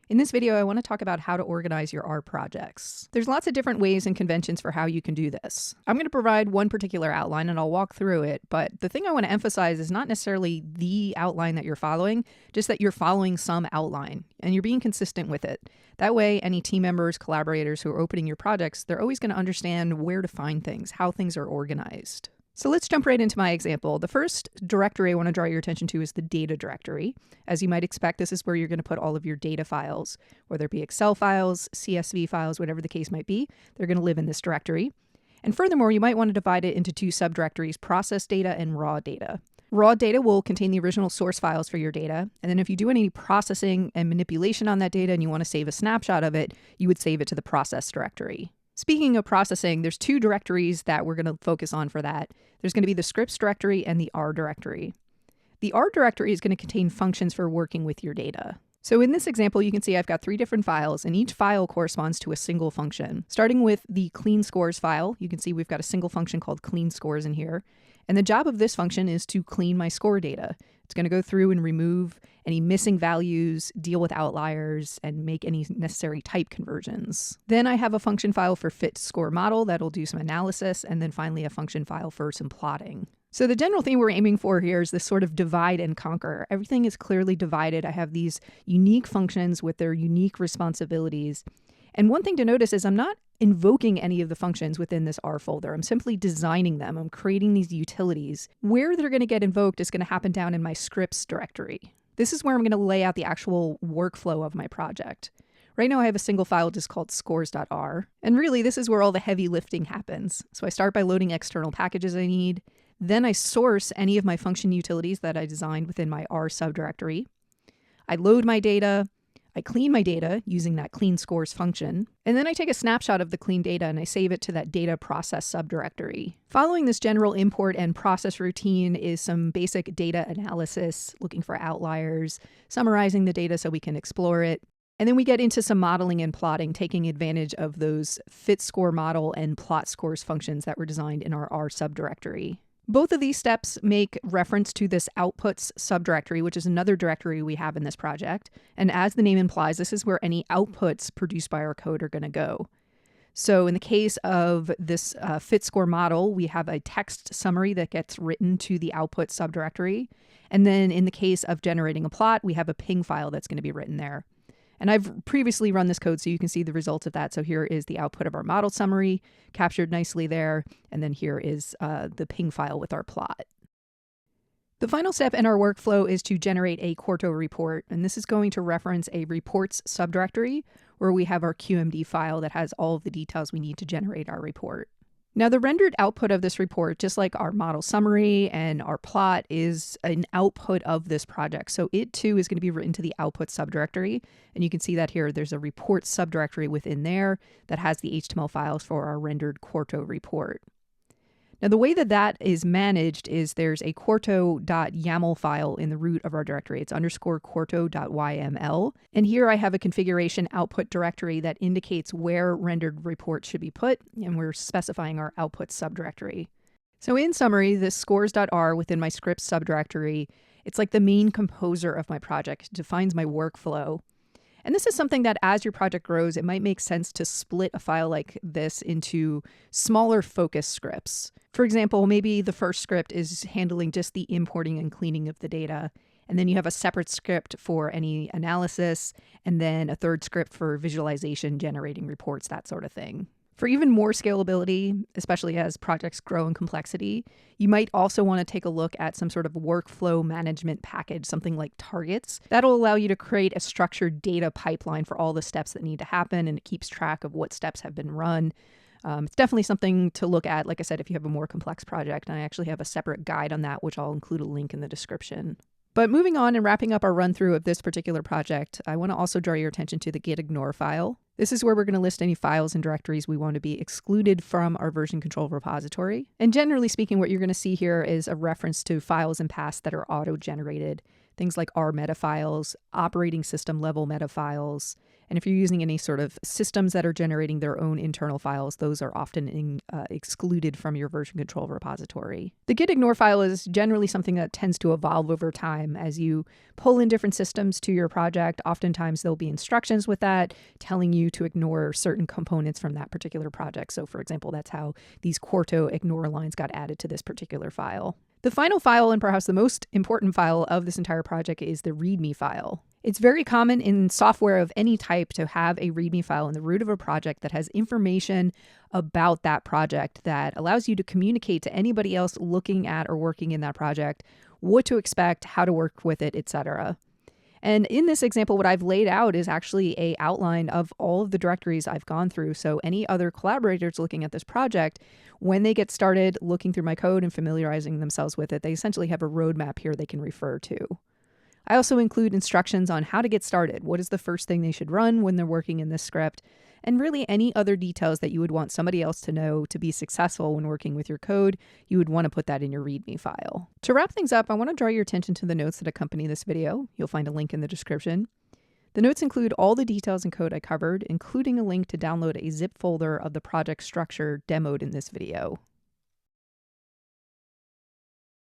In this video, I want to talk about how to organize your R projects. There's lots of different ways and conventions for how you can do this. I'm going to provide one particular outline and I'll walk through it, but the thing I want to emphasize is not necessarily the outline that you're following, just that you're following some outline and you're being consistent with it. That way, any team members, collaborators who are opening your projects, they're always going to understand where to find things, how things are organized. So let's jump right into my example. The first directory I want to draw your attention to is the data directory. As you might expect, this is where you're going to put all of your data files, whether it be Excel files, CSV files, whatever the case might be. They're going to live in this directory. And furthermore, you might want to divide it into two subdirectories, process data and raw data. Raw data will contain the original source files for your data. And then if you do any processing and manipulation on that data and you want to save a snapshot of it, you would save it to the process directory. Speaking of processing, there's two directories that we're going to focus on for that. There's going to be the scripts directory and the R directory. The R directory is going to contain functions for working with your data. So in this example, you can see I've got 3 different files, and each file corresponds to a single function. Starting with the clean scores file, you can see we've got a single function called clean scores in here. And the job of this function is to clean my score data. It's going to go through and remove any missing values, deal with outliers, and make any necessary type conversions. Then I have a function file for fit score model that'll do some analysis, and then finally a function file for some plotting. So the general theme we're aiming for here is this sort of divide and conquer. Everything is clearly divided. I have these unique functions with their unique responsibilities. And one thing to notice is I'm not invoking any of the functions within this R folder. I'm simply designing them. I'm creating these utilities. Where they're going to get invoked is going to happen down in my scripts directory. This is where I'm going to lay out the actual workflow of my project. Right now I have a single file just called scores.r. And really this is where all the heavy lifting happens. So I start by loading external packages I need. Then I source any of my function utilities that I designed within my R subdirectory. I load my data. I clean my data using that clean scores function, and then I take a snapshot of the clean data and I save it to that data process subdirectory. Following this general import and process routine is some basic data analysis, looking for outliers, summarizing the data so we can explore it. And then we get into some modeling and plotting, taking advantage of those fit score model and plot scores functions that were designed in our R subdirectory. Both of these steps make reference to this outputs subdirectory, which is another directory we have in this project. And as the name implies, this is where any outputs produced by our code are going to go. So in the case of this fit score model, we have a text summary that gets written to the output subdirectory. And then in the case of generating a plot, we have a ping file that's going to be written there. And I've previously run this code so you can see the results of that. So here is the output of our model summary captured nicely there. And then here is the ping file with our plot. The final step in our workflow is to generate a Quarto report. And this is going to reference a reports subdirectory where we have our QMD file that has all of the details we need to generate our report. Now, the rendered output of this report, just like our model summary and our plot, is an output of this project. So it too is going to be written to the output subdirectory. And you can see that here, there's a report subdirectory within there that has the HTML files for our rendered Quarto report. Now, the way that that is managed is there's a quarto.yaml file in the root of our directory. It's _quarto.yml. And here I have a configuration output directory that indicates where rendered reports should be put, and we're specifying our output subdirectory. So in summary, this scores.r within my scripts subdirectory, it's like the main composer of my project. It defines my workflow. And this is something that as your project grows, it might make sense to split a file like this into smaller focus scripts. For example, maybe the first script is handling just the importing and cleaning of the data. And then you have a separate script for any analysis, and then a third script for visualization, generating reports, that sort of thing. For even more scalability, especially as projects grow in complexity, you might also want to take a look at some sort of workflow management package, something like targets. That'll allow you to create a structured data pipeline for all the steps that need to happen, and it keeps track of what steps have been run. It's definitely something to look at, like I said, if you have a more complex project, and I actually have a separate guide on that, which I'll include a link in the description. But moving on and wrapping up our run through of this particular project, I want to also draw your attention to the gitignore file. This is where we're going to list any files and directories we want to be excluded from our version control repository. And generally speaking, what you're going to see here is a reference to files and paths that are auto-generated. things like R meta files, operating system level meta files. And if you're using any sort of systems that are generating their own internal files, those are often excluded from your version control repository. The gitignore file is generally something that tends to evolve over time as you pull in different systems to your project. Oftentimes there'll be instructions with that telling you to ignore certain components from that particular project. So for example, that's how these Quarto ignore lines got added to this particular file. The final file, and perhaps the most important file of this entire project, is the README file. It's very common in software of any type to have a README file in the root of a project that has information about that project that allows you to communicate to anybody else looking at or working in that project what to expect, how to work with it, etc. And in this example, what I've laid out is actually an outline of all of the directories I've gone through. So any other collaborators looking at this project, when they get started looking through my code and familiarizing themselves with it, they essentially have a roadmap here they can refer to. I also include instructions on how to get started. What is the first thing they should run when they're working in this script? And really any other details that you would want somebody else to know to be successful when working with your code, you would want to put that in your README file. To wrap things up, I want to draw your attention to the notes that accompany this video. You'll find a link in the description. The notes include all the details and code I covered, including a link to download a zip folder of the project structure demoed in this video.